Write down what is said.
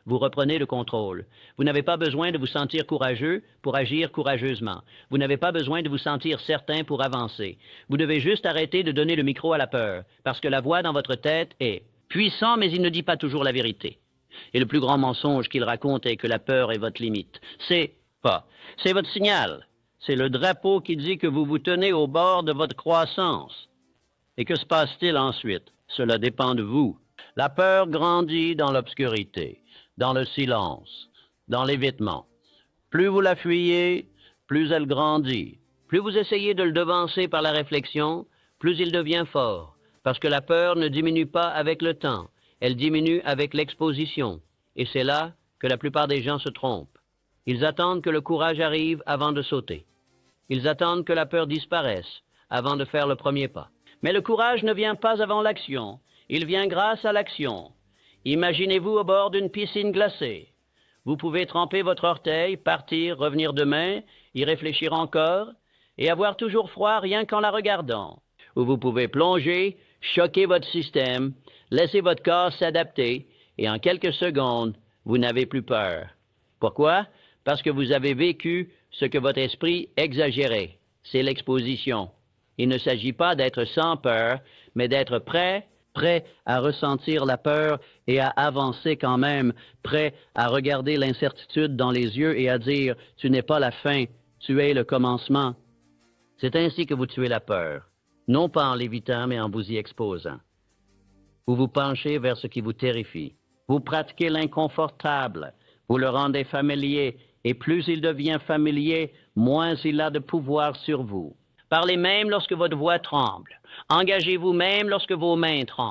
vous reprenez le contrôle. Vous n'avez pas besoin de vous sentir courageux pour agir courageusement. Vous n'avez pas besoin de vous sentir certain pour avancer. Vous devez juste arrêter de donner le micro à la peur, parce que la voix dans votre tête est puissant, mais il ne dit pas toujours la vérité. Et le plus grand mensonge qu'il raconte est que la peur est votre limite. C'est votre signal. C'est le drapeau qui dit que vous vous tenez au bord de votre croissance. Et que se passe-t-il ensuite? Cela dépend de vous. La peur grandit dans l'obscurité, dans le silence, dans l'évitement. Plus vous la fuyez, plus elle grandit. Plus vous essayez de le devancer par la réflexion, plus il devient fort. Parce que la peur ne diminue pas avec le temps, elle diminue avec l'exposition. Et c'est là que la plupart des gens se trompent. Ils attendent que le courage arrive avant de sauter. Ils attendent que la peur disparaisse avant de faire le premier pas. Mais le courage ne vient pas avant l'action. Il vient grâce à l'action. Imaginez-vous au bord d'une piscine glacée. Vous pouvez tremper votre orteil, partir, revenir demain, y réfléchir encore, et avoir toujours froid rien qu'en la regardant. Ou vous pouvez plonger, choquer votre système, laisser votre corps s'adapter, et en quelques secondes, vous n'avez plus peur. Pourquoi? Parce que vous avez vécu ce que votre esprit exagérait. C'est l'exposition. Il ne s'agit pas d'être sans peur, mais d'être prêt à ressentir la peur et à avancer quand même, prêt à regarder l'incertitude dans les yeux et à dire « Tu n'es pas la fin, tu es le commencement ». C'est ainsi que vous tuez la peur, non pas en l'évitant, mais en vous y exposant. Vous vous penchez vers ce qui vous terrifie. Vous pratiquez l'inconfortable, vous le rendez familier, et plus il devient familier, moins il a de pouvoir sur vous. Parlez même lorsque votre voix tremble. Engagez-vous même lorsque vos mains tremblent.